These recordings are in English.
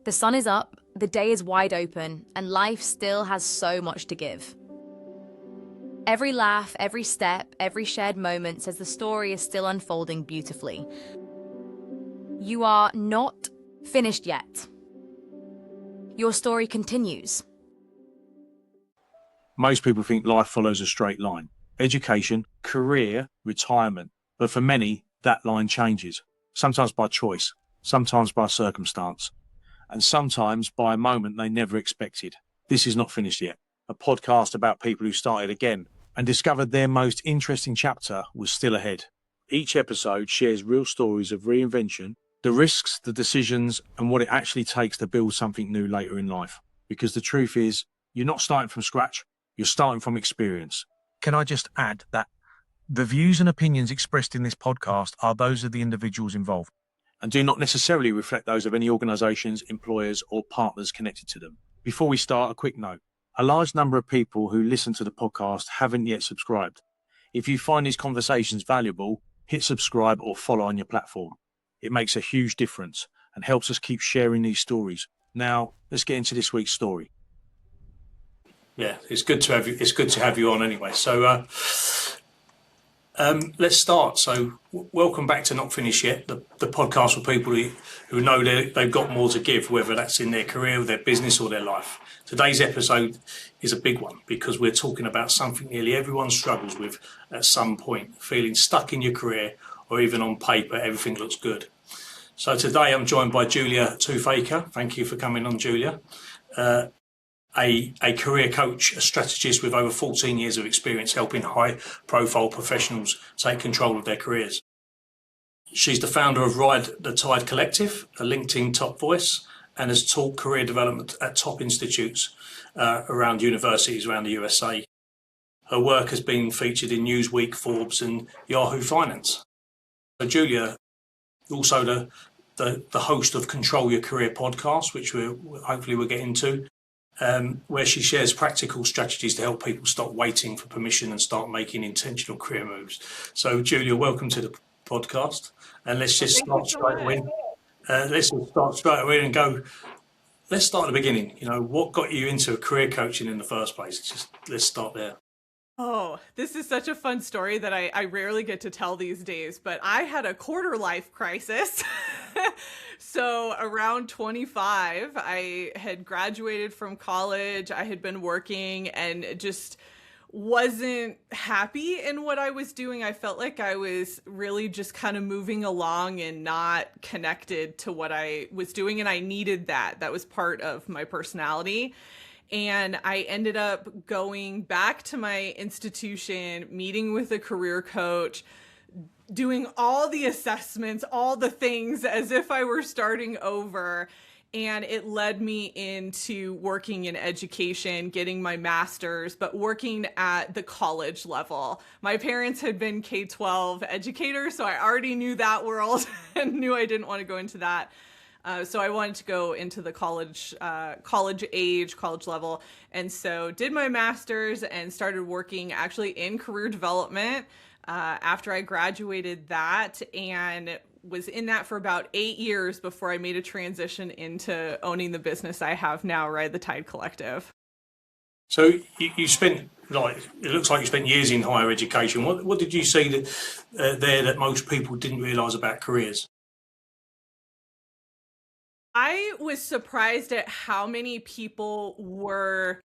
The sun is up, the day is wide open, and life still has so much to give. Every laugh, every step, every shared moment says the story is still unfolding beautifully. You are not finished yet. Your story continues. Most people think life follows a straight line. Education, career, retirement. But for many, that line changes. Sometimes by choice, sometimes by circumstance, and sometimes by a moment they never expected. This is Not Finished Yet, a podcast about people who started again and discovered their most interesting chapter was still ahead. Each episode shares real stories of reinvention, the risks, the decisions, and what it actually takes to build something new later in life. Because the truth is, you're not starting from scratch, you're starting from experience. Can I just add that the views and opinions expressed in this podcast are those of the individuals involved and do not necessarily reflect those of any organisations, employers or partners connected to them. Before we start, a quick note. A large number of people who listen to the podcast haven't yet subscribed. If you find these conversations valuable, hit subscribe or follow on your platform. It makes a huge difference and helps us keep sharing these stories. Now, let's get into this week's story. Yeah, it's good to have you. It's good to have you on anyway. So let's start. So welcome back to Not Finished Yet, the podcast for people who know they've got more to give, whether that's in their career, their business or their life. Today's episode is a big one because we're talking about something nearly everyone struggles with at some point, feeling stuck in your career or even on paper, everything looks good. So today I'm joined by Julia Toothacre. Thank you for coming on, Julia. A career coach, a strategist with over 14 years of experience helping high-profile professionals take control of their careers. She's the founder of Ride the Tide Collective, a LinkedIn top voice, and has taught career development at top institutes around universities around the USA. Her work has been featured in Newsweek, Forbes, and Yahoo Finance. So Julia, also the host of Control Your Career podcast, which hopefully we'll get into. Where she shares practical strategies to help people stop waiting for permission and start making intentional career moves. So, Julia, welcome to the podcast. And let's just start straight away. Let's start at the beginning. You know, what got you into career coaching in the first place? Let's start there. Oh, this is such a fun story that I rarely get to tell these days, but I had a quarter life crisis. So around 25, I had graduated from college. I had been working and just wasn't happy in what I was doing. I felt like I was really just kind of moving along and not connected to what I was doing. And I needed that. That was part of my personality. And I ended up going back to my institution, meeting with a career coach, doing all the assessments, all the things as if I were starting over. And it led me into working in education, getting my master's, but working at the college level. My parents had been K-12 educators, so I already knew that world and knew I didn't want to go into that. So I wanted to go into the college level. And so did my master's and started working actually in career development after I graduated that, and was in that for about 8 years before I made a transition into owning the business I have now, Ride the Tide Collective. So you spent, it looks like you spent years in higher education. What did you see there that most people didn't realise about careers? I was surprised at how many people were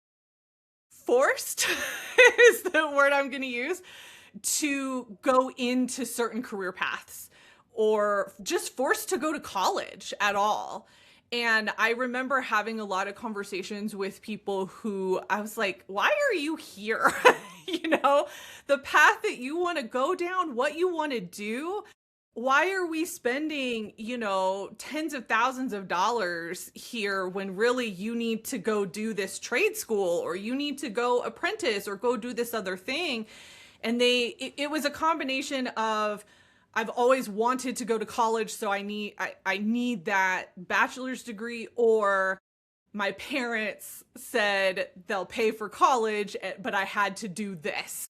forced, is the word I'm going to use, to go into certain career paths or just forced to go to college at all. And I remember having a lot of conversations with people who I was like, why are you here? The path that you want to go down, what you want to do. Why are we spending, tens of thousands of dollars here when really you need to go do this trade school or you need to go apprentice or go do this other thing? And it was a combination of, I've always wanted to go to college, so I need that bachelor's degree, or my parents said they'll pay for college, but I had to do this.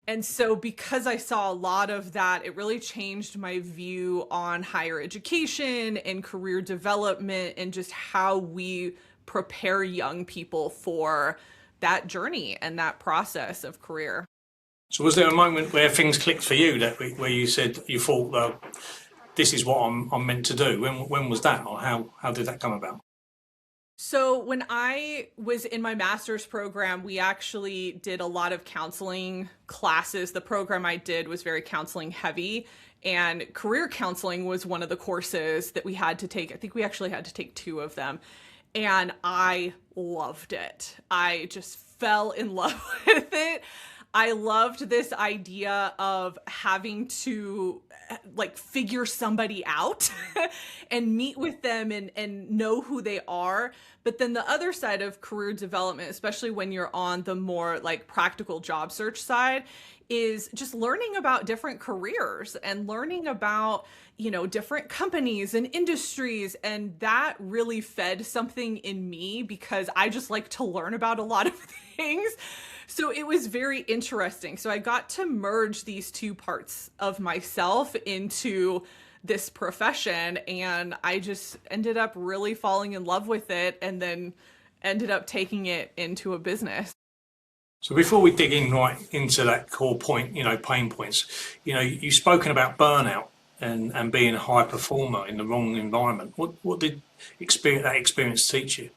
And so because I saw a lot of that, it really changed my view on higher education and career development and just how we prepare young people for that journey and that process of career. So was there a moment where things clicked for you, where you said you thought, well, this is what I'm meant to do? When was that, or how did that come about? So when I was in my master's program, we actually did a lot of counseling classes. The program I did was very counseling heavy, and career counseling was one of the courses that we had to take. I think we actually had to take 2 of them, and I loved it. I just fell in love with it. I loved this idea of having to like figure somebody out and meet with them and know who they are. But then the other side of career development, especially when you're on the more like practical job search side, is just learning about different careers and learning about, you know, different companies and industries. And that really fed something in me because I just like to learn about a lot of things. So it was very interesting. So I got to merge these 2 parts of myself into this profession, and I just ended up really falling in love with it and then ended up taking it into a business. So before we dig in right into that core point, you know, pain points, you know, you've spoken about burnout and being a high performer in the wrong environment. What did that experience teach you?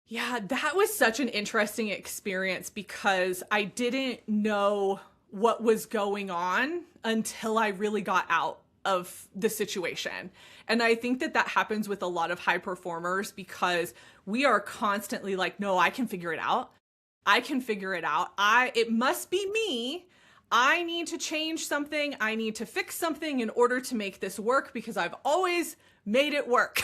Yeah, that was such an interesting experience because I didn't know what was going on until I really got out of the situation. And I think that happens with a lot of high performers because we are constantly like, no, I can figure it out. I can figure it out. It must be me. I need to change something. I need to fix something in order to make this work because I've always made it work.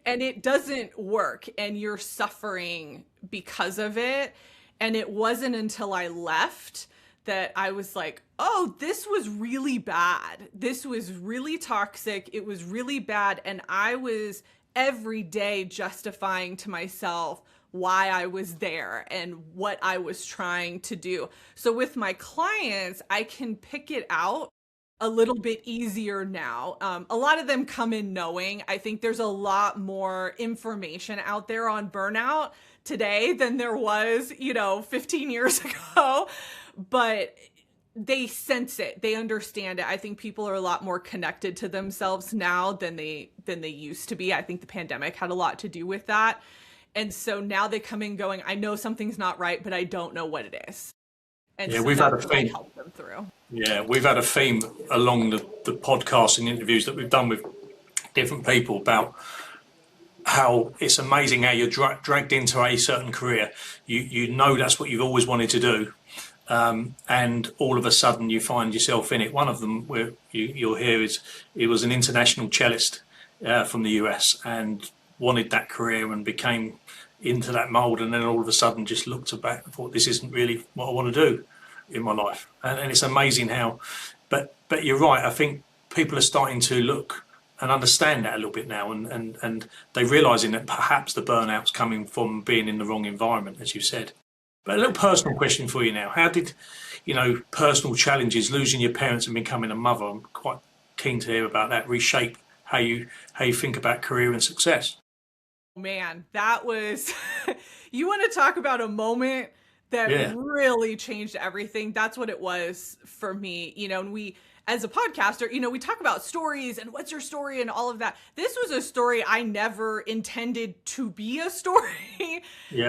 And it doesn't work and you're suffering because of it. And it wasn't until I left that I was like, oh, this was really bad. This was really toxic. It was really bad. And I was every day justifying to myself why I was there and what I was trying to do. So with my clients, I can pick it out a little bit easier now. A lot of them come in knowing. I think there's a lot more information out there on burnout today than there was, 15 years ago, but they sense it. They understand it. I think people are a lot more connected to themselves now than they used to be. I think the pandemic had a lot to do with that. And so now they come in going, I know something's not right, but I don't know what it is. And yeah, so we've had a theme. Help them through. Yeah, we've had a theme along the podcast and interviews that we've done with different people about how it's amazing how you're dragged into a certain career. You know that's what you've always wanted to do, and all of a sudden you find yourself in it. One of them where you'll hear is he was an international cellist from the US and wanted that career and became into that mold, and then all of a sudden just looked back and thought, this isn't really what I want to do in my life. And it's amazing how, but you're right. I think people are starting to look and understand that a little bit now, and they're realizing that perhaps the burnout's coming from being in the wrong environment, as you said. But a little personal question for you now. How did, personal challenges, losing your parents and becoming a mother, I'm quite keen to hear about that, reshape how you think about career and success? Man, that was, you want to talk about a moment that really changed everything. That's what it was for me. And we, as a podcaster, we talk about stories and what's your story and all of that. This was a story I never intended to be a story,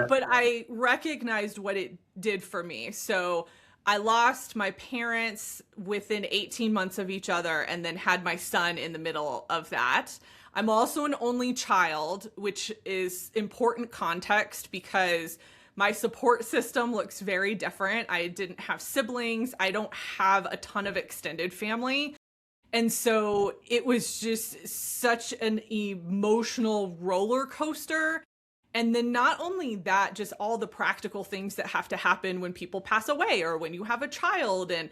but I recognized what it did for me. So I lost my parents within 18 months of each other and then had my son in the middle of that. I'm also an only child, which is important context because my support system looks very different. I didn't have siblings. I don't have a ton of extended family. And so it was just such an emotional roller coaster. And then not only that, just all the practical things that have to happen when people pass away or when you have a child, and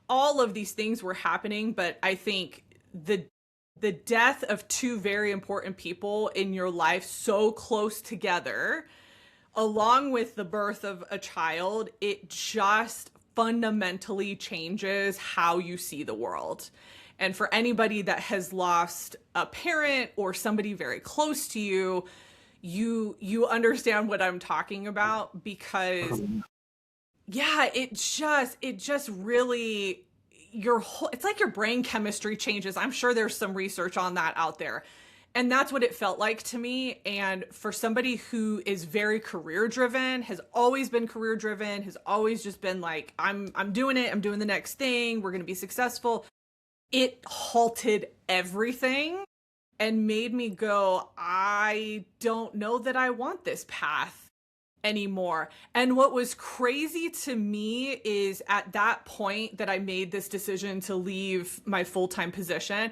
all of these things were happening. But I think the death of 2 very important people in your life so close together, along with the birth of a child, it just fundamentally changes how you see the world. And for anybody that has lost a parent or somebody very close to you, you understand what I'm talking about, because yeah, it just really, it's like your brain chemistry changes. I'm sure there's some research on that out there. And that's what it felt like to me. And for somebody who is very career driven, has always been career driven, has always just been like, I'm doing it, I'm doing the next thing, we're going to be successful. It halted everything and made me go, I don't know that I want this path anymore. And what was crazy to me is at that point that I made this decision to leave my full-time position,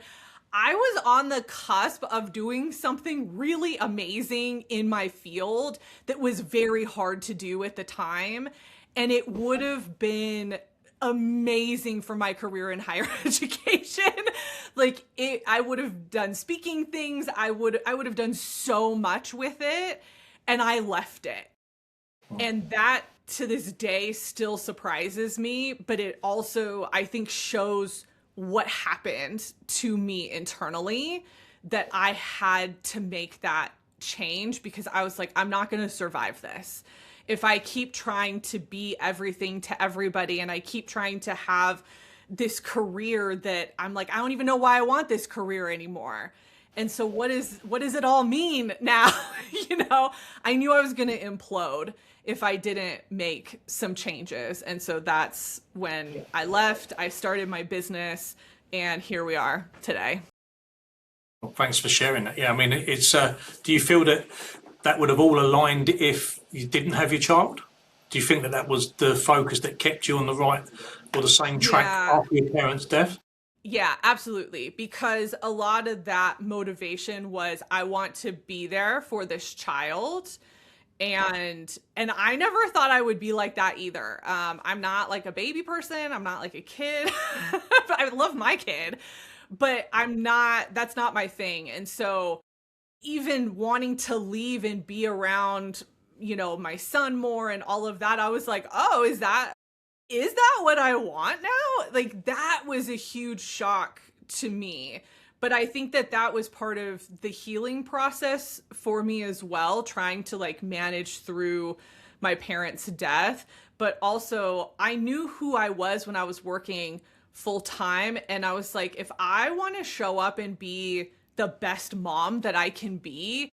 I was on the cusp of doing something really amazing in my field that was very hard to do at the time. And it would have been amazing for my career in higher education. Like I would have done speaking things. I would have done so much with it, and I left it. And that to this day still surprises me, but it also, I think, shows what happened to me internally, that I had to make that change, because I was like, I'm not going to survive this. If I keep trying to be everything to everybody, and I keep trying to have this career that I'm like, I don't even know why I want this career anymore. And so what does it all mean now? I knew I was going to implode if I didn't make some changes. And so that's when I left. I started my business, and here we are today. Well, thanks for sharing that. Yeah, I mean, it's. Do you feel that would have all aligned if you didn't have your child? Do you think that was the focus that kept you on the right or the same track after your parents' death? Yeah, absolutely. Because a lot of that motivation was, I want to be there for this child. And I never thought I would be like that either. I'm not like a baby person. I'm not like a kid. I love my kid, but that's not my thing. And so even wanting to leave and be around, my son more and all of that, I was like, oh, is that what I want now? Like, that was a huge shock to me. But I think that was part of the healing process for me as well, trying to like manage through my parents' death. But also, I knew who I was when I was working full time. And I was like, if I want to show up and be the best mom that I can be,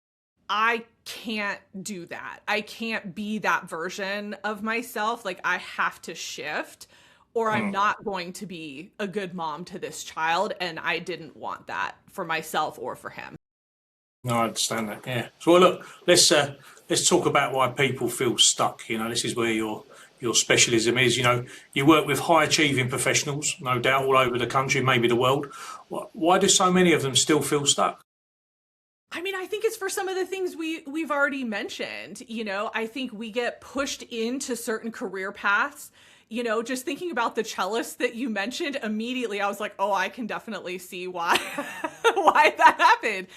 I can't do that. I can't be that version of myself. Like, I have to shift, or I'm not going to be a good mom to this child. And I didn't want that for myself or for him. No, I understand that. Yeah. So, well, look, let's talk about why people feel stuck. This is where your specialism is. You work with high achieving professionals, no doubt, all over the country, maybe the world. Why do so many of them still feel stuck? I mean, I think it's for some of the things we've already mentioned. I think we get pushed into certain career paths. Just thinking about the cellist that you mentioned, immediately I was like, oh, I can definitely see why that happened.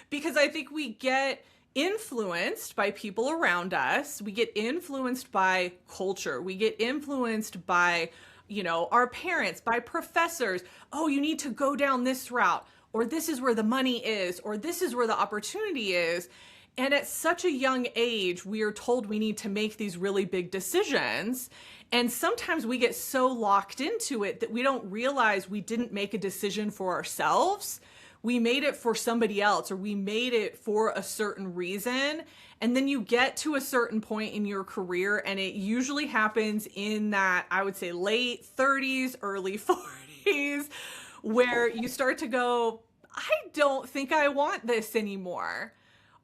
Because I think we get influenced by people around us. We get influenced by culture. We get influenced by, our parents, by professors. Oh, you need to go down this route, or this is where the money is, or this is where the opportunity is. And at such a young age, we are told we need to make these really big decisions. And sometimes we get so locked into it that we don't realize we didn't make a decision for ourselves. We made it for somebody else, or we made it for a certain reason. And then you get to a certain point in your career, and it usually happens in that, I would say, late 30s, early 40s, where you start to go, I don't think I want this anymore.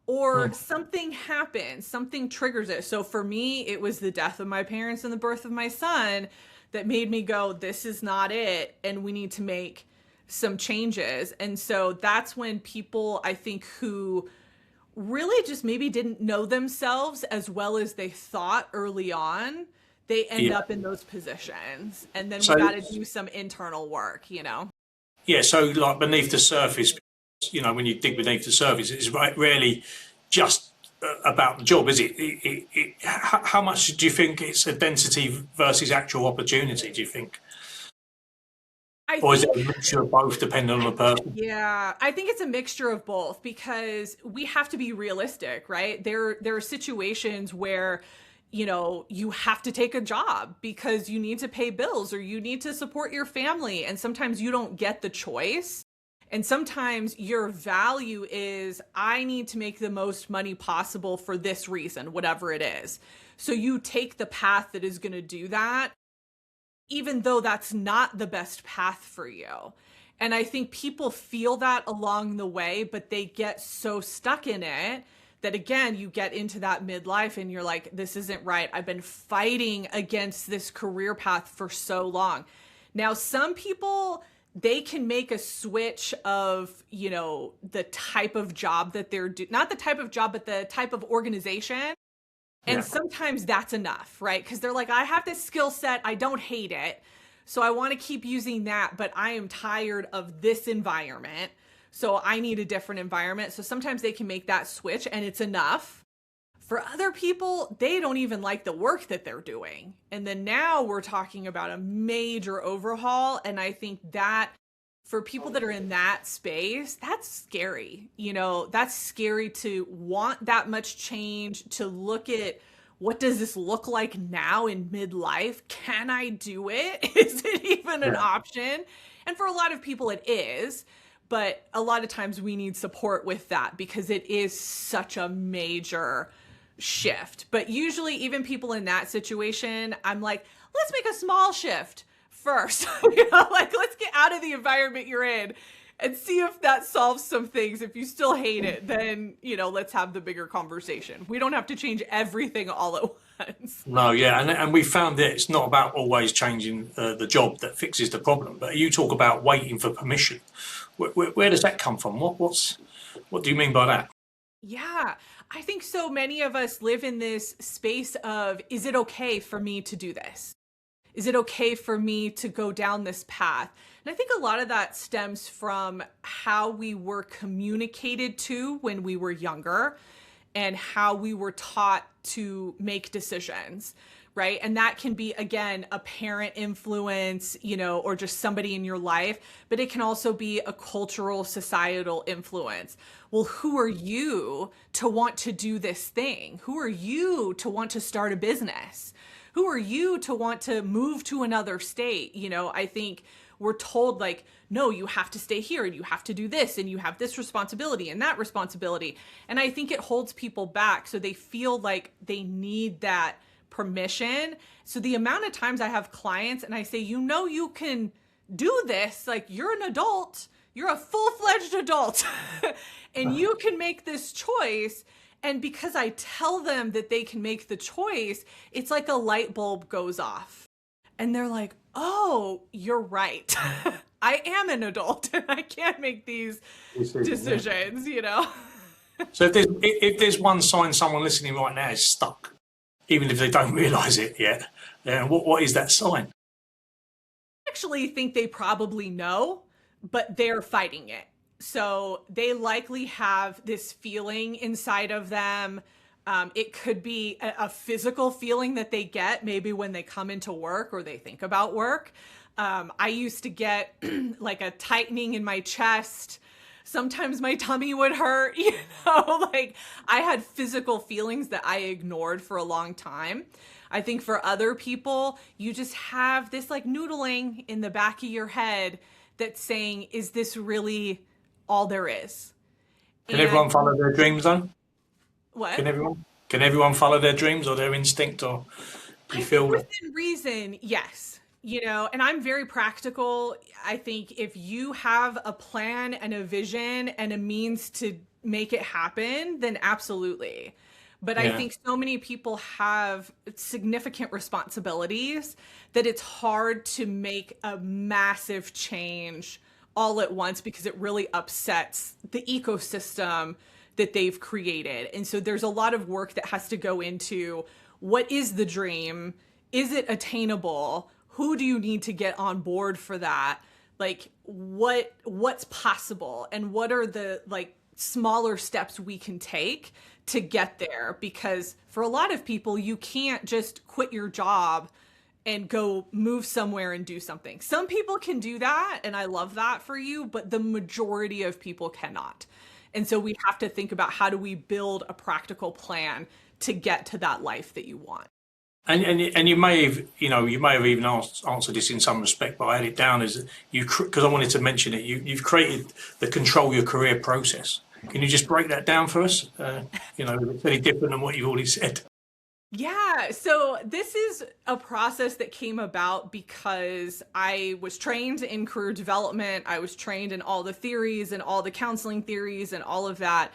Or something happens, something triggers it. So for me, it was the death of my parents and the birth of my son that made me go, this is not it, and we need to make some changes. And so that's when people, I think, who really just maybe didn't know themselves as well as they thought early on, they end up in those positions. And then we got to do some internal work, Yeah, so like beneath the surface, when you dig beneath the surface, it's rarely just about the job, is it? How much do you think it's identity versus actual opportunity, do you think? Or is it a mixture of both, depending on the person? Yeah, I think it's a mixture of both because we have to be realistic, right? There are situations where, you know, you have to take a job because you need to pay bills or you need to support your family. And sometimes you don't get the choice. And sometimes your value is, I need to make the most money possible for this reason, whatever it is. So you take the path that is going to do that, even though that's not the best path for you. And I think people feel that along the way, but they get so stuck in it that, again, you get into that midlife and you're like, this isn't right. I've been fighting against this career path for so long. Now, some people, they can make a switch of, you know, the type of job that they're doing, not the type of job, but the type of organization. And sometimes that's enough, right? Because they're like, I have this skill set, I don't hate it, so I want to keep using that, but I am tired of this environment, so I need a different environment. So sometimes they can make that switch and it's enough. For other people, they don't even like the work that they're doing. And then now we're talking about a major overhaul. And I think that for people that are in that space, that's scary. You know, that's scary to want that much change, to look at what does this look like now in midlife? Can I do it? Is it even an option? And for a lot of people it is, but a lot of times we need support with that because it is such a major shift. But usually even people in that situation, I'm like, let's make a small shift first. You know, like, let's get out of the environment you're in and see if that solves some things. If you still hate it, then, you know, let's have the bigger conversation. We don't have to change everything all at once. No, yeah, and we found that it's not about always changing the job that fixes the problem, but you talk about waiting for permission. Where does that come from? What do you mean by that? Yeah, I think so many of us live in this space of, is it okay for me to do this? Is it okay for me to go down this path? And I think a lot of that stems from how we were communicated to when we were younger and how we were taught to make decisions, right? And that can be, again, a parent influence, you know, or just somebody in your life, but it can also be a cultural, societal influence. Well, who are you to want to do this thing? Who are you to want to start a business? Who are you to want to move to another state? You know, I think we're told like, no, you have to stay here and you have to do this and you have this responsibility and that responsibility. And I think it holds people back. So they feel like they need that permission. So the amount of times I have clients and I say, you know, you can do this, like you're an adult, you're a full-fledged adult and you can make this choice. And because I tell them that they can make the choice, it's like a light bulb goes off. And they're like, oh, you're right. I am an adult and I can't make these decisions, you know? So if there's one sign someone listening right now is stuck, even if they don't realize it yet, what is that sign? I actually think they probably know, but they're fighting it. So they likely have this feeling inside of them. It could be a physical feeling that they get maybe when they come into work or they think about work. I used to get like a tightening in my chest. Sometimes my tummy would hurt, you know, like I had physical feelings that I ignored for a long time. I think for other people, you just have this like noodling in the back of your head that's saying, is this really all there is? Can everyone follow their dreams though? What? Can everyone follow their dreams or their instinct, or do you feel that? Within reason, yes. You know, and I'm very practical. I think if you have a plan and a vision and a means to make it happen, then absolutely. But I think so many people have significant responsibilities that it's hard to make a massive change all at once because it really upsets the ecosystem that they've created. And so there's a lot of work that has to go into what is the dream? Is it attainable? Who do you need to get on board for that? Like what's possible and what are the like smaller steps we can take to get there. Because for a lot of people, you can't just quit your job and go move somewhere and do something. Some people can do that, and I love that for you, but the majority of people cannot. And so we have to think about, how do we build a practical plan to get to that life that you want. And you may have, even answered this in some respect, but I had it down as because I wanted to mention it. You've created the control your career process. Can you just break that down for us? It's very different than what you've already said. Yeah, so this is a process that came about because I was trained in career development. I was trained in all the theories and all the counseling theories and all of that.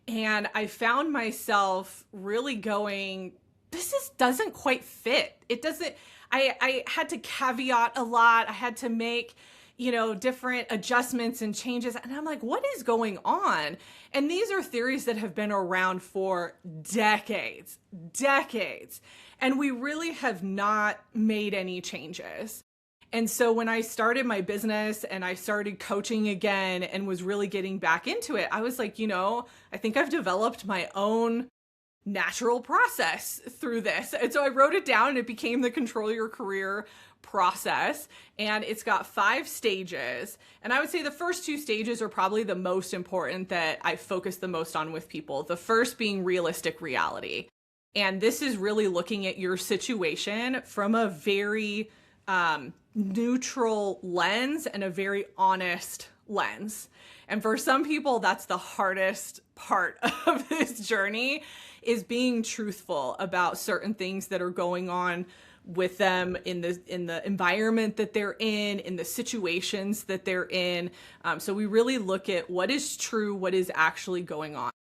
And I found myself really going, doesn't quite fit. It doesn't, I had to caveat a lot. I had to make, different adjustments and changes. And I'm like, what is going on? And these are theories that have been around for decades. And we really have not made any changes. And so when I started my business and I started coaching again and was really getting back into it, I was like, I think I've developed my own natural process through this. And so I wrote it down, and it became the Control Your Career process. And it's got 5 stages. And I would say the first 2 stages are probably the most important that I focus the most on with people. The first being realistic reality. And this is really looking at your situation from a very neutral lens and a very honest lens. And for some people, that's the hardest part of this journey, is being truthful about certain things that are going on with them in the environment that they're in the situations that they're in. So we really look at what is true, what is actually going on.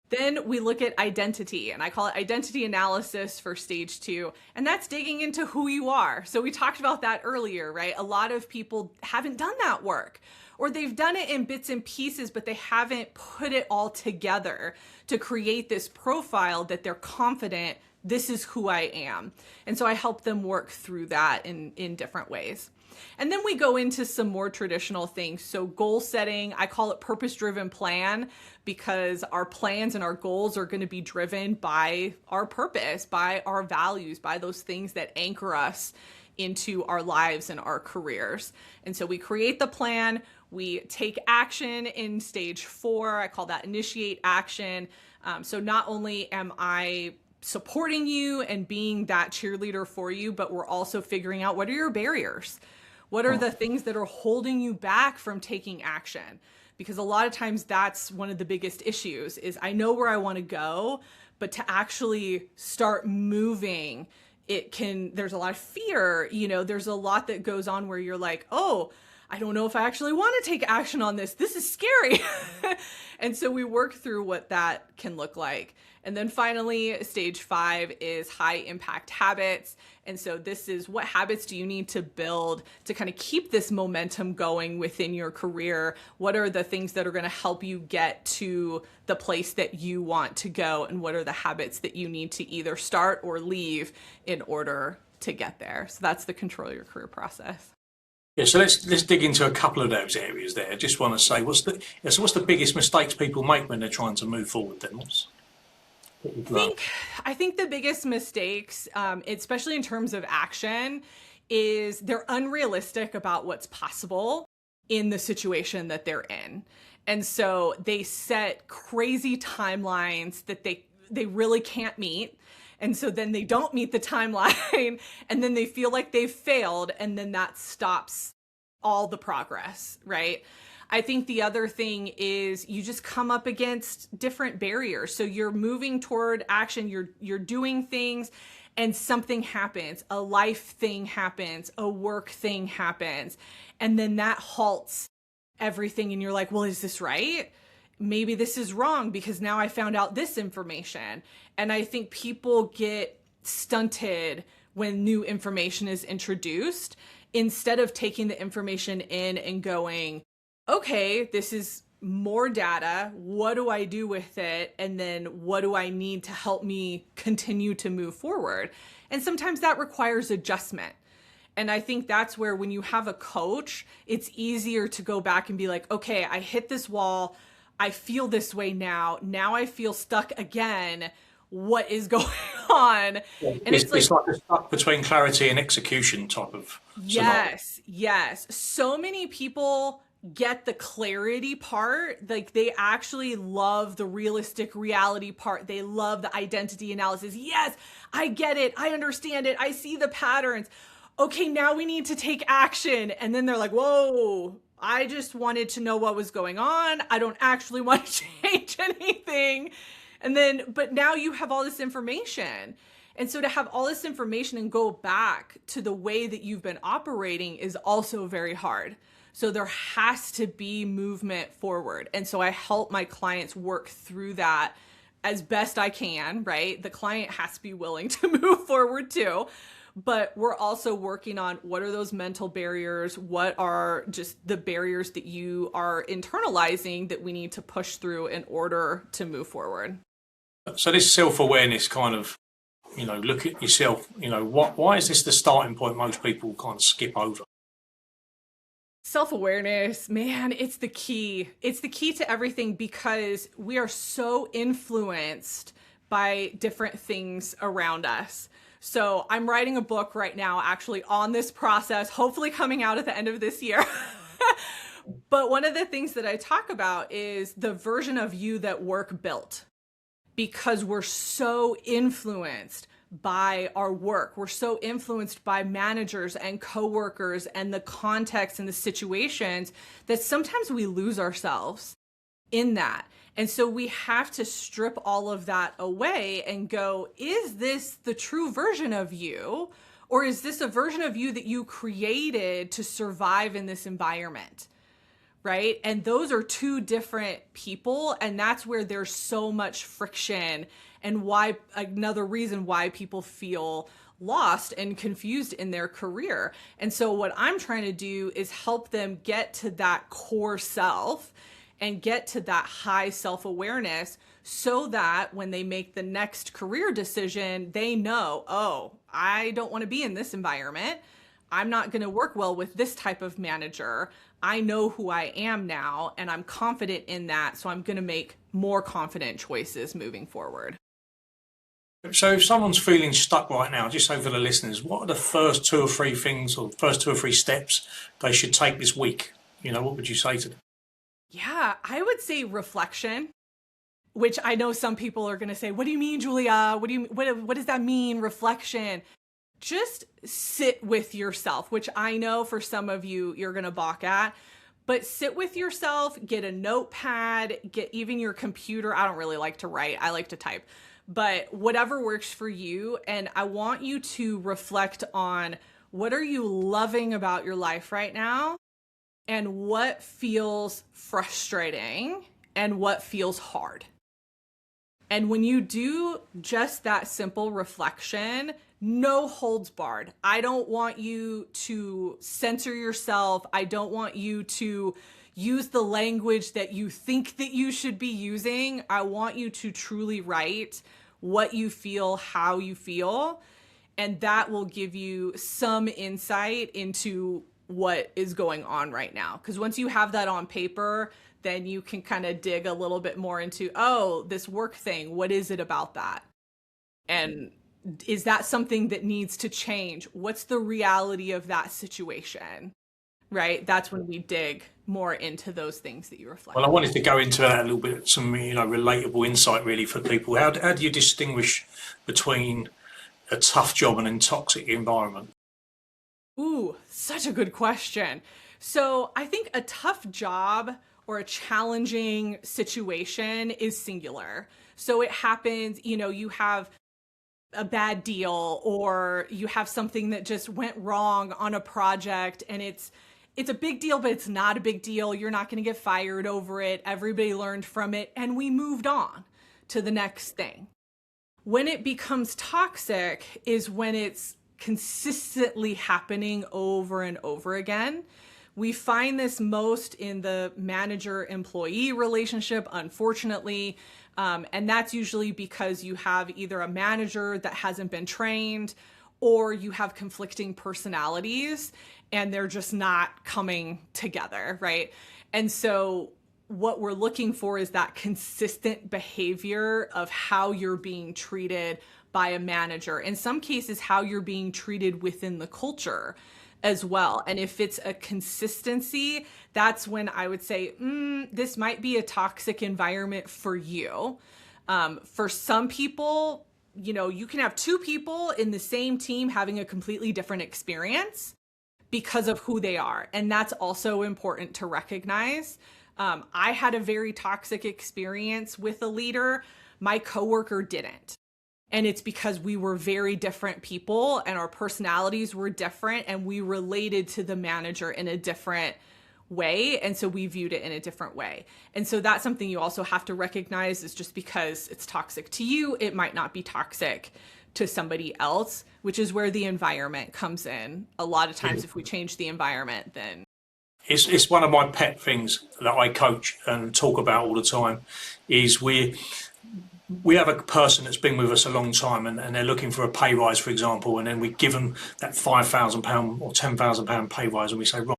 Then we look at identity, and I call it identity analysis for stage 2. And that's digging into who you are. So we talked about that earlier, right? A lot of people haven't done that work, or they've done it in bits and pieces, but they haven't put it all together to create this profile that they're confident, this is who I am. And so I help them work through that in different ways. And then we go into some more traditional things. So goal setting, I call it purpose-driven plan, because our plans and our goals are going to be driven by our purpose, by our values, by those things that anchor us into our lives and our careers. And so we create the plan, we take action in stage 4. I call that initiate action. So not only am I supporting you and being that cheerleader for you, but we're also figuring out, what are your barriers? What are the things that are holding you back from taking action? Because a lot of times that's one of the biggest issues, is I know where I want to go, but to actually start moving, there's a lot of fear, there's a lot that goes on where you're like, oh, I don't know if I actually want to take action on this. This is scary. And so we work through what that can look like. And then finally, stage 5 is high impact habits. And so this is, what habits do you need to build to kind of keep this momentum going within your career? What are the things that are going to help you get to the place that you want to go? And what are the habits that you need to either start or leave in order to get there? So that's the Control Your Career process. Yeah, so let's dig into a couple of those areas there. I just want to say, what's the biggest mistakes people make when they're trying to move forward then? I think the biggest mistakes, especially in terms of action, is they're unrealistic about what's possible in the situation that they're in. And so they set crazy timelines that they really can't meet. And so then they don't meet the timeline, and then they feel like they've failed, and then that stops all the progress, right? I think the other thing is you just come up against different barriers. So you're moving toward action, you're doing things, and something happens, a life thing happens, a work thing happens, and then that halts everything, and you're like, well, is this right? Maybe this is wrong because now I found out this information. And I think people get stunted when new information is introduced, instead of taking the information in and going, okay, this is more data. What do I do with it? And then what do I need to help me continue to move forward? And sometimes that requires adjustment. And I think that's where, when you have a coach, it's easier to go back and be like, okay, I hit this wall. I feel this way now. Now I feel stuck again. What is going on? Yeah, And it's like a stuck between clarity and execution type of scenario. yes. So many people get the clarity part. Like they actually love the realistic reality part. They love the identity analysis. Yes, I get it. I understand it. I see the patterns. Okay, now we need to take action. And then they're like, whoa, I just wanted to know what was going on. I don't actually want to change anything. But now you have all this information. And so to have all this information and go back to the way that you've been operating is also very hard. So there has to be movement forward. And so I help my clients work through that as best I can, right? The client has to be willing to move forward too. But we're also working on what are those mental barriers? What are just the barriers that you are internalizing that we need to push through in order to move forward? So this self-awareness kind of, look at yourself, why is this the starting point most people kind of skip over? Self-awareness, man, it's the key. It's the key to everything because we are so influenced by different things around us. So I'm writing a book right now, actually on this process, hopefully coming out at the end of this year. But one of the things that I talk about is the version of you that work built, because we're so influenced by our work. We're so influenced by managers and coworkers and the context and the situations that sometimes we lose ourselves in that. And so we have to strip all of that away and go, is this the true version of you? Or is this a version of you that you created to survive in this environment? Right? And those are two different people. And that's where there's so much friction and why another reason why people feel lost and confused in their career. And so what I'm trying to do is help them get to that core self and get to that high self-awareness so that when they make the next career decision, they know, oh, I don't want to be in this environment. I'm not going to work well with this type of manager. I know who I am now, and I'm confident in that. So I'm going to make more confident choices moving forward. So if someone's feeling stuck right now, just so for the listeners, what are the first 2 or 3 things or first 2 or 3 steps they should take this week? What would you say to them? Yeah, I would say reflection, which I know some people are going to say, what do you mean, Julia? What does that mean, reflection? Just sit with yourself, which I know for some of you, you're going to balk at, but sit with yourself, get a notepad, get even your computer. I don't really like to write. I like to type, but whatever works for you. And I want you to reflect on what are you loving about your life right now? And what feels frustrating and what feels hard. And when you do just that simple reflection, no holds barred. I don't want you to censor yourself. I don't want you to use the language that you think that you should be using. I want you to truly write what you feel, how you feel, and that will give you some insight into what is going on right now. Because once you have that on paper, then you can kind of dig a little bit more into, oh, this work thing, what is it about that? And is that something that needs to change? What's the reality of that situation? Right? That's when we dig more into those things that you reflect. Well, I wanted to go into that a little bit, some relatable insight really for people. How do you distinguish between a tough job and a toxic environment? Ooh, such a good question. So I think a tough job or a challenging situation is singular. So it happens, you have a bad deal or you have something that just went wrong on a project and it's a big deal, but it's not a big deal. You're not going to get fired over it. Everybody learned from it and we moved on to the next thing. When it becomes toxic is when it's consistently happening over and over again. We find this most in the manager-employee relationship, unfortunately, and that's usually because you have either a manager that hasn't been trained or you have conflicting personalities and they're just not coming together, right? And so what we're looking for is that consistent behavior of how you're being treated by a manager. In some cases, how you're being treated within the culture as well. And if it's a consistency, that's when I would say, this might be a toxic environment for you. For some people, you can have two people in the same team having a completely different experience because of who they are. And that's also important to recognize. I had a very toxic experience with a leader. My coworker didn't. And it's because we were very different people and our personalities were different and we related to the manager in a different way. And so we viewed it in a different way. And so that's something you also have to recognize, is just because it's toxic to you, it might not be toxic to somebody else, which is where the environment comes in. A lot of times, if we change the environment, then it's one of my pet things that I coach and talk about all the time. Is we have a person that's been with us a long time and they're looking for a pay rise, for example, and then we give them that £5,000 or £10,000 pay rise, and we say, right,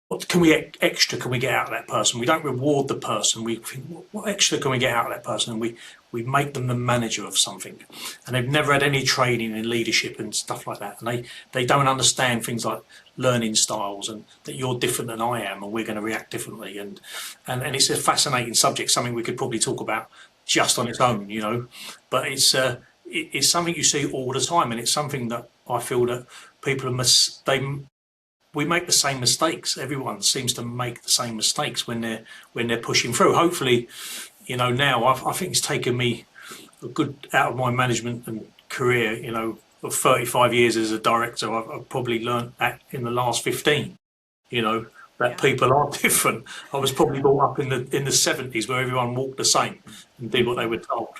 what can we extra can we get out of that person? We don't reward the person. We think, what extra can we get out of that person? And we make them the manager of something. And they've never had any training in leadership and stuff like that. And they don't understand things like learning styles and that you're different than I am and we're going to react differently. And it's a fascinating subject, something we could probably talk about just on its own, But it's something you see all the time. And it's something that I feel that people we make the same mistakes. Everyone seems to make the same mistakes when they're pushing through. Hopefully, now I think it's taken me a good out of my management and career, of 35 years as a director. I've probably learned that in the last 15, that people are different. I was probably brought up in the 70s where everyone walked the same and did what they were told.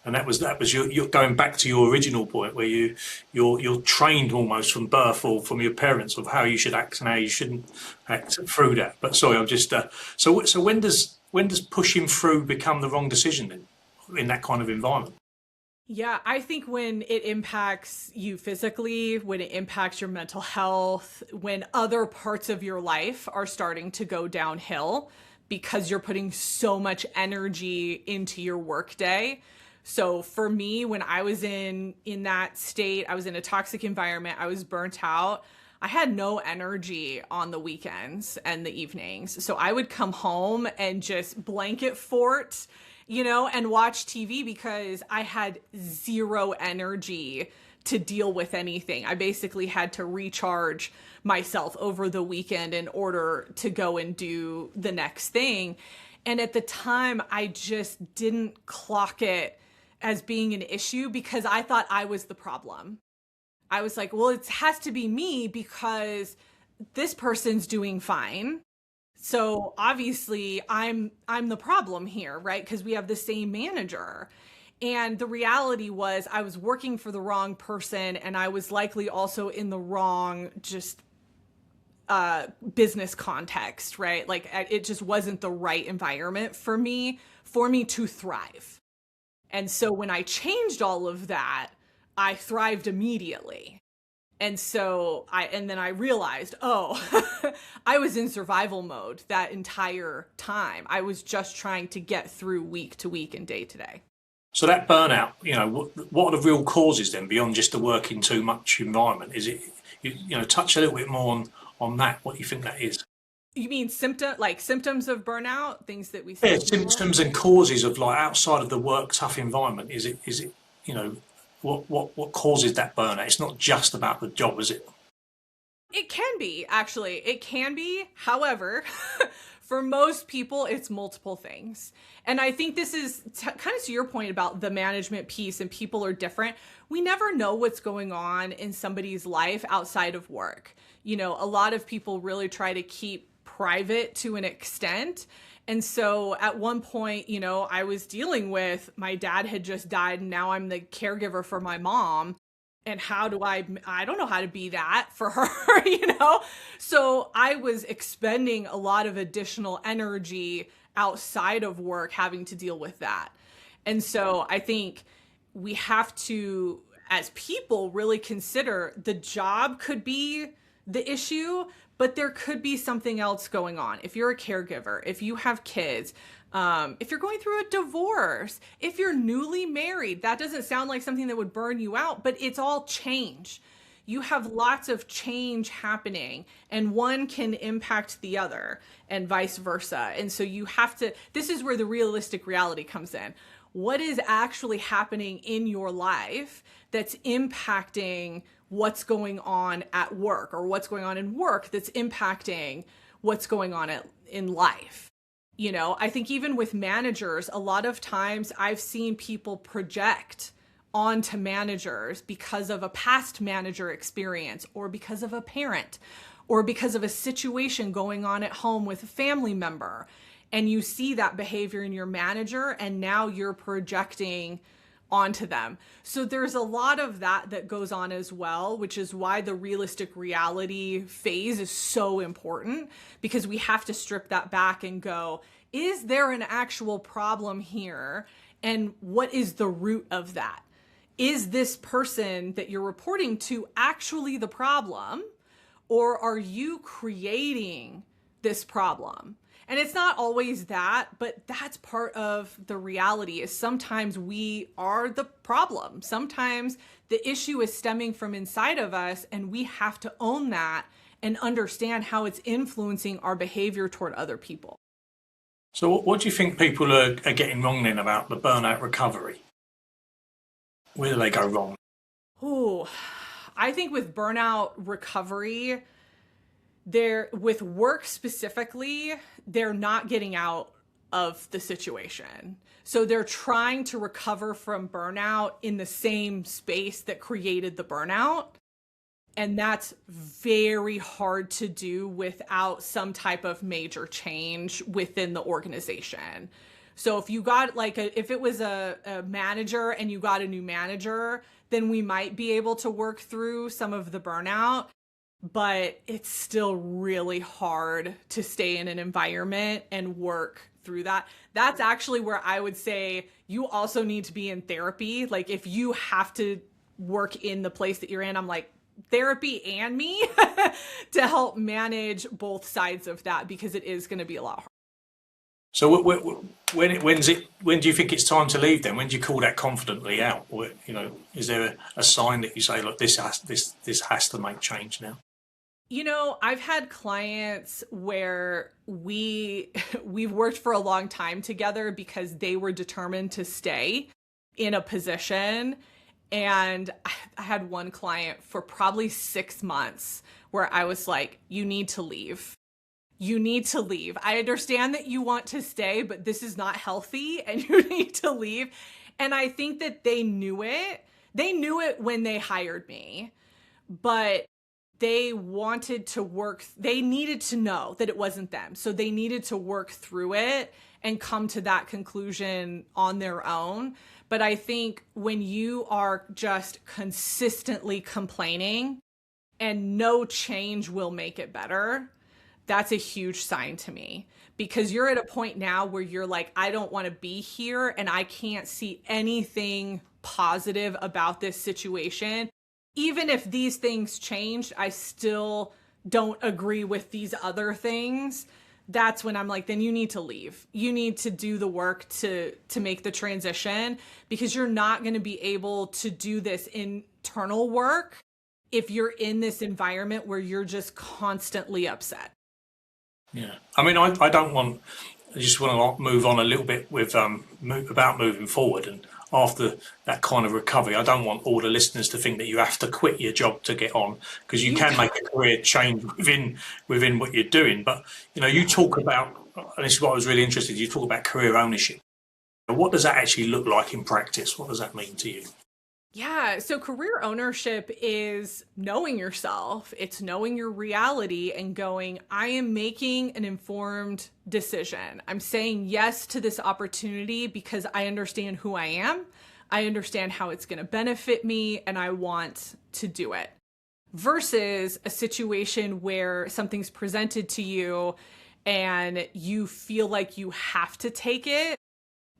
And that was you're going back to your original point where you're trained almost from birth or from your parents of how you should act and how you shouldn't act through that. But sorry, I'm just so when does pushing through become the wrong decision then in that kind of environment? Yeah, I think when it impacts you physically, when it impacts your mental health, when other parts of your life are starting to go downhill because you're putting so much energy into your workday. So for me, when I was in that state, I was in a toxic environment, I was burnt out. I had no energy on the weekends and the evenings. So I would come home and just blanket fort, and watch TV because I had zero energy to deal with anything. I basically had to recharge myself over the weekend in order to go and do the next thing. And at the time, I just didn't clock it as being an issue because I thought I was the problem. I was like, well, it has to be me because this person's doing fine. So obviously I'm the problem here, right? Because we have the same manager. And the reality was I was working for the wrong person and I was likely also in the wrong business context, right? Like it just wasn't the right environment for me to thrive. And so when I changed all of that, I thrived immediately. And so then I realized, I was in survival mode that entire time. I was just trying to get through week to week and day to day. So that burnout, what are the real causes then beyond just the working too much environment? Is it, touch a little bit more on that, what you think that is? You mean symptoms of burnout, things that we see? Yeah, symptoms and causes of like outside of the work tough environment. Is it what causes that burnout? It's not just about the job, is it? It can be, actually. It can be. However, for most people, it's multiple things. And I think this is kind of to your point about the management piece and people are different. We never know what's going on in somebody's life outside of work. A lot of people really try to keep private to an extent. And so at one point, I was dealing with my dad had just died and now I'm the caregiver for my mom. And how do I don't know how to be that for her, So I was expending a lot of additional energy outside of work having to deal with that. And so I think we have to, as people, really consider the job could be the issue, but there could be something else going on. If you're a caregiver, if you have kids, if you're going through a divorce, if you're newly married, that doesn't sound like something that would burn you out, but it's all change. You have lots of change happening, and one can impact the other and vice versa. And so you have to, this is where the realistic reality comes in. What is actually happening in your life that's impacting what's going on at work, or what's going on in work that's impacting what's going on in life? You know, I think even with managers, a lot of times I've seen people project onto managers because of a past manager experience, or because of a parent, or because of a situation going on at home with a family member. And you see that behavior in your manager, and now you're projecting onto them. So there's a lot of that goes on as well, which is why the realistic reality phase is so important, because we have to strip that back and go, is there an actual problem here? And what is the root of that? Is this person that you're reporting to actually the problem, or are you creating this problem? And it's not always that, but that's part of the reality, is sometimes we are the problem. Sometimes the issue is stemming from inside of us, and we have to own that and understand how it's influencing our behavior toward other people. So what do you think people are getting wrong then about the burnout recovery? Where do they go wrong? Oh, I think with burnout recovery, with work specifically, they're not getting out of the situation. So they're trying to recover from burnout in the same space that created the burnout. And that's very hard to do without some type of major change within the organization. So if you got if it was a manager and you got a new manager, then we might be able to work through some of the burnout, but it's still really hard to stay in an environment and work through that. That's actually where I would say you also need to be in therapy. Like if you have to work in the place that you're in, I'm like, therapy and me to help manage both sides of that, because it is going to be a lot harder. So when do you think it's time to leave then? When do you call that confidently out? Or, you know, is there a sign that you say, look, this has to make change now? You know, I've had clients where we've worked for a long time together because they were determined to stay in a position. And I had one client for probably 6 months where I was like, you need to leave. You need to leave. I understand that you want to stay, but this is not healthy and you need to leave. And I think that they knew it. They knew it when they hired me, but they wanted to work. They needed to know that it wasn't them. So they needed to work through it and come to that conclusion on their own. But I think when you are just consistently complaining and no change will make it better, that's a huge sign to me, because you're at a point now where you're like, I don't want to be here and I can't see anything positive about this situation. Even if these things changed, I still don't agree with these other things. That's when I'm like, then you need to leave. You need to do the work to make the transition, because you're not going to be able to do this internal work if you're in this environment where you're just constantly upset. Yeah. I mean, I just want to move on a little bit with about moving forward. And after that kind of recovery, I don't want all the listeners to think that you have to quit your job to get on, because you can make a career change within what you're doing. But, you know, you talk about, and this is what I was really interested in, you talk about career ownership. What does that actually look like in practice? What does that mean to you? Yeah, so career ownership is knowing yourself. It's knowing your reality and going, I am making an informed decision. I'm saying yes to this opportunity because I understand who I am. I understand how it's going to benefit me, and I want to do it. Versus a situation where something's presented to you and you feel like you have to take it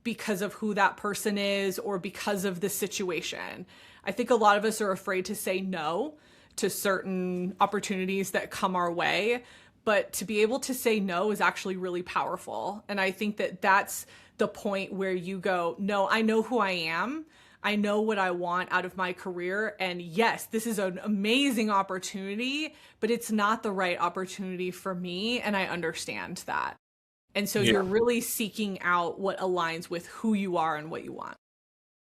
because of who that person is or because of the situation. I think a lot of us are afraid to say no to certain opportunities that come our way. But to be able to say no is actually really powerful. And I think that that's the point where you go, no, I know who I am. I know what I want out of my career. And yes, this is an amazing opportunity, but it's not the right opportunity for me. And I understand that. And so you're really seeking out what aligns with who you are and what you want.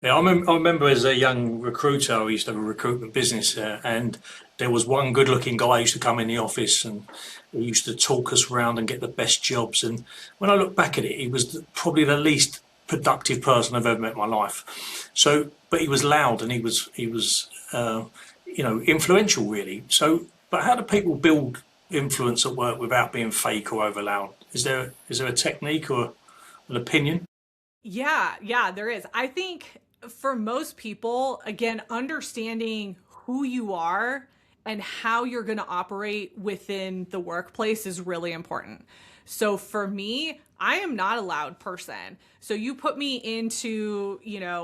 Yeah, I remember as a young recruiter, I used to have a recruitment business, and there was one good-looking guy who used to come in the office, and he used to talk us around and get the best jobs. And when I look back at it, he was probably the least productive person I've ever met in my life. So, but he was loud, and he was influential, really. So, but how do people build influence at work without being fake or over loud? Is there a technique or an opinion? Yeah, there is. I think for most people, again, understanding who you are and how you're going to operate within the workplace is really important. So for me, I am not a loud person. So you put me into,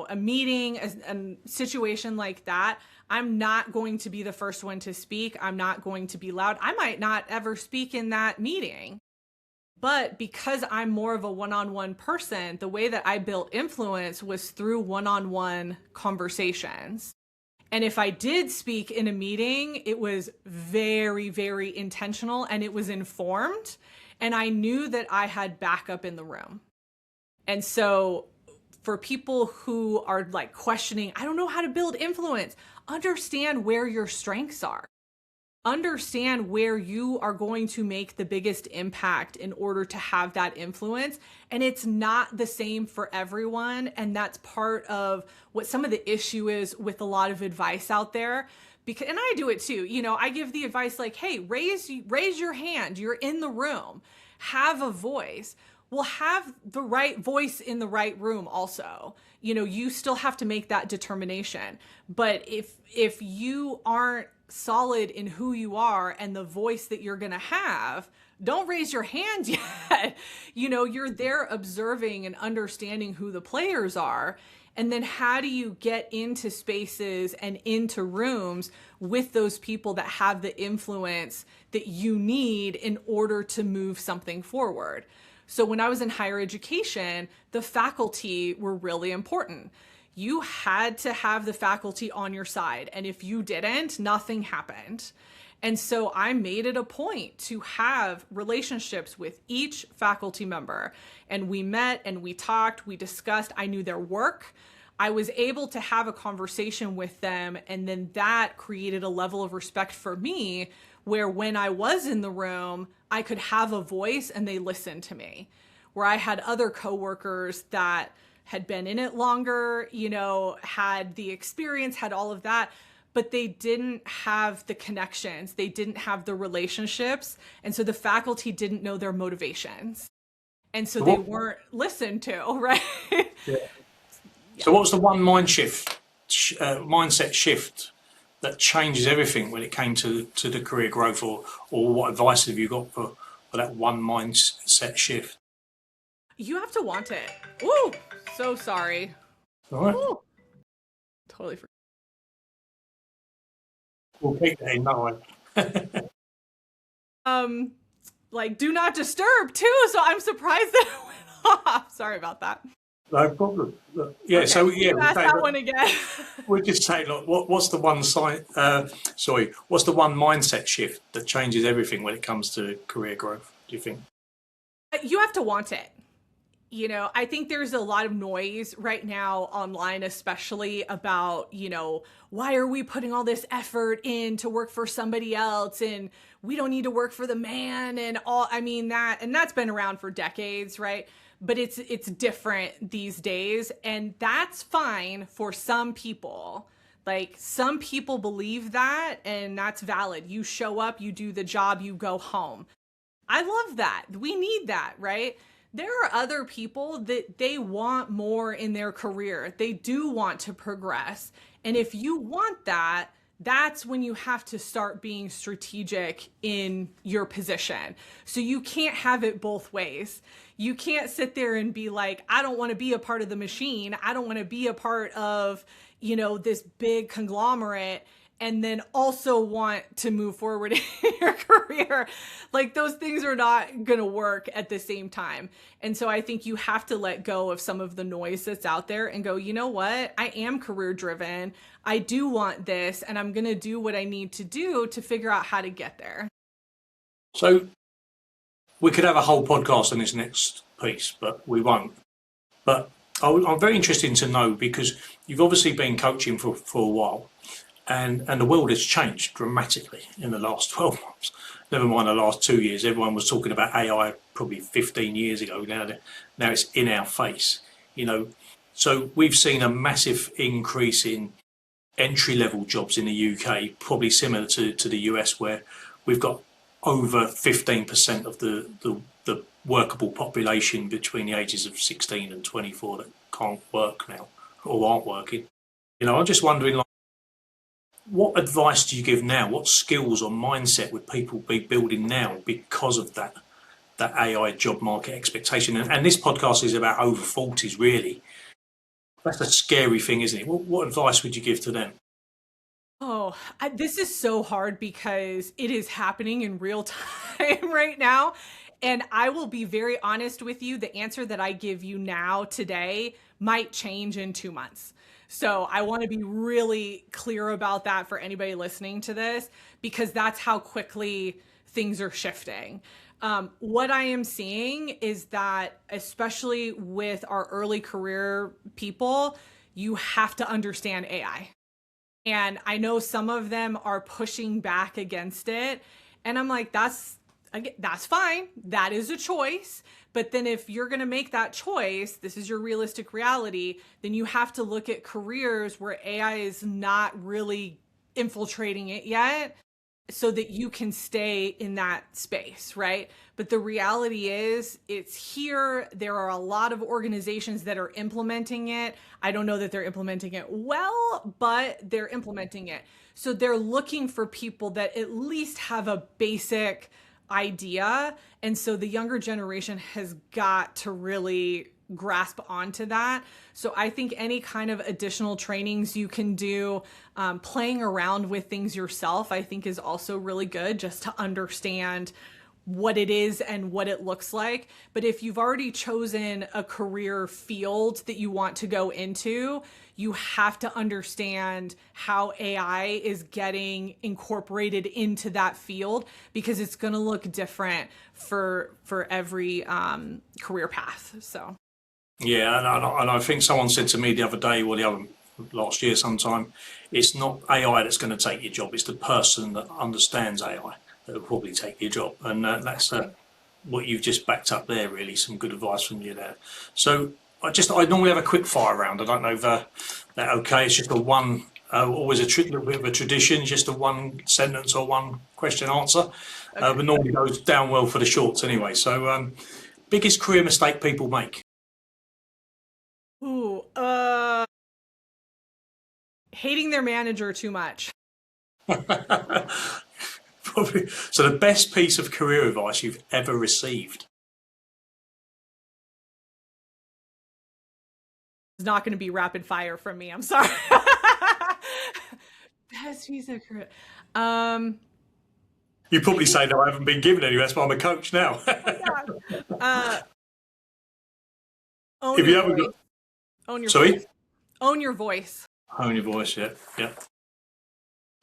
a meeting, a situation like that, I'm not going to be the first one to speak. I'm not going to be loud. I might not ever speak in that meeting. But because I'm more of a one-on-one person, the way that I built influence was through one-on-one conversations. And if I did speak in a meeting, it was very, very intentional and it was informed. And I knew that I had backup in the room. And so for people who are like questioning, I don't know how to build influence, understand where your strengths are. Understand where you are going to make the biggest impact in order to have that influence. And it's not the same for everyone. And that's part of what some of the issue is with a lot of advice out there. Because, and I do it too. I give the advice like, hey, raise your hand. You're in the room. Have a voice. Well, have the right voice in the right room also. You still have to make that determination. But if you aren't solid in who you are and the voice that you're going to have, don't raise your hand yet. You're there observing and understanding who the players are. And then how do you get into spaces and into rooms with those people that have the influence that you need in order to move something forward? So when I was in higher education, the faculty were really important. You had to have the faculty on your side. And if you didn't, nothing happened. And so I made it a point to have relationships with each faculty member. And we met and we talked, we discussed, I knew their work. I was able to have a conversation with them. And then that created a level of respect for me where when I was in the room, I could have a voice and they listened to me. Where I had other coworkers that had been in it longer, had the experience, had all of that, but they didn't have the connections. They didn't have the relationships. And so the faculty didn't know their motivations. And so they weren't listened to, right? Yeah. So what was the one mindset shift that changes everything when it came to the career growth, or what advice have you got for that one mindset shift? You have to want it. Ooh, so sorry. All right. Ooh. Totally forgot. We'll keep that in mind. Like do not disturb too, so I'm surprised that it went off. Sorry about that. No problem. Look, yeah, okay. So yeah, we'll ask that one again. We'll just say, look, what's the one what's the one mindset shift that changes everything when it comes to career growth, do you think? You have to want it. I think there's a lot of noise right now online, especially about, why are we putting all this effort in to work for somebody else and we don't need to work for the man and all. I mean, that's been around for decades, right? But it's different these days. And that's fine for some people. Like some people believe that, and that's valid. You show up, you do the job, you go home. I love that. We need that, right? There are other people that they want more in their career. They do want to progress. And if you want that, that's when you have to start being strategic in your position. So you can't have it both ways. You can't sit there and be like, I don't want to be a part of the machine. I don't want to be a part of, this big conglomerate. and then also want to move forward in your career. Like, those things are not going to work at the same time. And so I think you have to let go of some of the noise that's out there and go, you know what? I am career driven. I do want this, and I'm going to do what I need to do to figure out how to get there. So we could have a whole podcast on this next piece, but we won't. But I'm very interested to know, because you've obviously been coaching for a while, and the world has changed dramatically in the last 12 months. Never mind the last 2 years. Everyone was talking about AI probably 15 years ago. Now it's in our face, you know. So we've seen a massive increase in entry-level jobs in the UK, probably similar to the US, where we've got over 15% of the workable population between the ages of 16 and 24 that can't work now or aren't working. You know, I'm just wondering, like, what advice do you give now? What skills or mindset would people be building now because of that AI job market expectation? And this podcast is about over 40s, really. That's a scary thing, isn't it? What advice would you give to them? Oh, this is so hard because it is happening in real time right now. And I will be very honest with you, the answer that I give you now today might change in 2 months. So I want to be really clear about that for anybody listening to this, because that's how quickly things are shifting. What I am seeing is that, especially with our early career people, you have to understand AI. And I know some of them are pushing back against it. And I'm like, that's fine. That is a choice. But then if you're going to make that choice, this is your realistic reality, then you have to look at careers where AI is not really infiltrating it yet, so that you can stay in that space, right? But the reality is, it's here. There are a lot of organizations that are implementing it. I don't know that they're implementing it well, but they're implementing it. So they're looking for people that at least have a basic idea. And so the younger generation has got to really grasp onto that. So I think any kind of additional trainings you can do, playing around with things yourself, I think is also really good, just to understand what it is and what it looks like. But if you've already chosen a career field that you want to go into, you have to understand how AI is getting incorporated into that field, because it's going to look different for every career path. So. Yeah, and I think someone said to me the other day, or last year sometime, it's not AI that's going to take your job, it's the person that understands AI that will probably take your job. And that's what you've just backed up there, really. Some good advice from you there. So I normally have a quick fire round. I don't know if that okay. It's just always a little bit of a tradition, just a one sentence or one question answer. Okay. But normally goes down well for the shorts anyway. So biggest career mistake people make? Ooh, hating their manager too much. Probably. So the best piece of career advice you've ever received? It's not going to be rapid fire from me. I'm sorry. Best piece of career. You probably say, no, I haven't been given any. That's why I'm a coach now. Own if you haven't got... Own your Sorry? voice. Own your voice. Own your voice, yeah.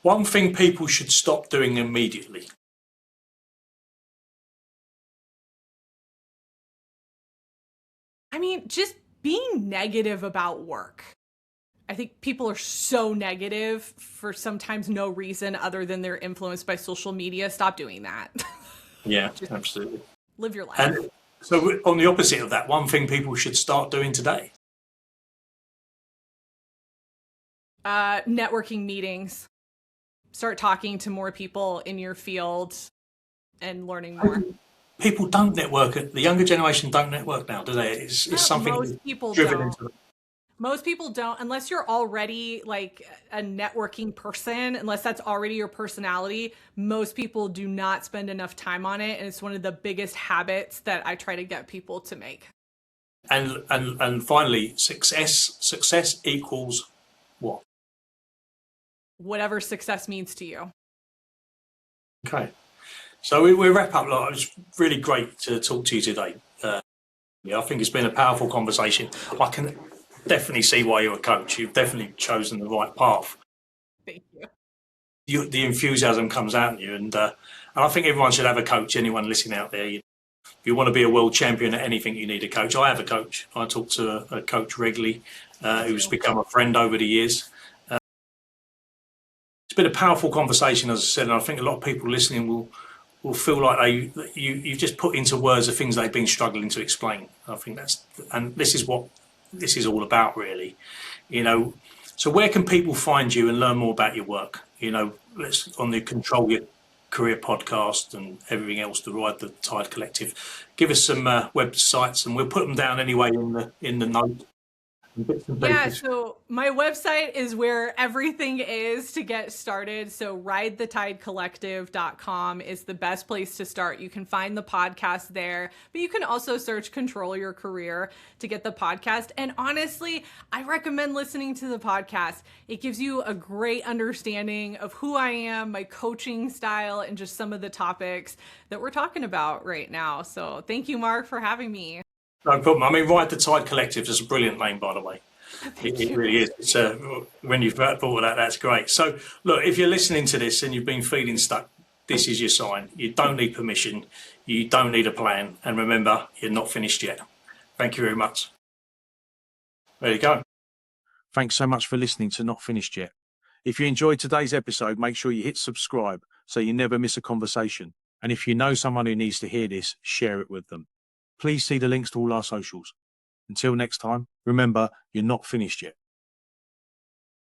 One thing people should stop doing immediately. I mean, just being negative about work. I think people are so negative for sometimes no reason other than they're influenced by social media. Stop doing that. Yeah, absolutely. Live your life. And so on the opposite of that, one thing people should start doing today. Networking meetings. Start talking to more people in your field and learning more. People don't network. The younger generation don't network now, do they? It's something most people driven don't. into them. Most people don't, unless you're already like a networking person, unless that's already your personality. Most people do not spend enough time on it. And it's one of the biggest habits that I try to get people to make. And finally, success equals what? whatever success means to you. Okay. So we wrap up. It was really great to talk to you today. I think it's been a powerful conversation. I can definitely see why you're a coach. You've definitely chosen the right path. Thank you. The enthusiasm comes out in you, and I think everyone should have a coach. Anyone listening out there, if you want to be a world champion at anything, you need a coach. I have a coach. I talk to a coach regularly, who's become a friend over the years. It's been a powerful conversation, as I said, and I think a lot of people listening will feel like you've just put into words the things they've been struggling to explain. I think this is what this is all about, really. So where can people find you and learn more about your work? Let's on the Control Your Career podcast and everything else, the Ride the Tide Collective. Give us some websites, and we'll put them down anyway in the note. Yeah, so my website is where everything is to get started. So ridethetidecollective.com is the best place to start. You can find the podcast there, but you can also search Control Your Career to get the podcast. And honestly, I recommend listening to the podcast. It gives you a great understanding of who I am, my coaching style, and just some of the topics that we're talking about right now. So thank you, Mark, for having me. No problem. I mean, Ride the Tide Collective is a brilliant name, by the way. It really is. It's when you've thought of that, that's great. So, look, if you're listening to this and you've been feeling stuck, this is your sign. You don't need permission. You don't need a plan. And remember, you're not finished yet. Thank you very much. There you go. Thanks so much for listening to Not Finished Yet. If you enjoyed today's episode, make sure you hit subscribe so you never miss a conversation. And if you know someone who needs to hear this, share it with them. Please see the links to all our socials. Until next time, remember, you're not finished yet.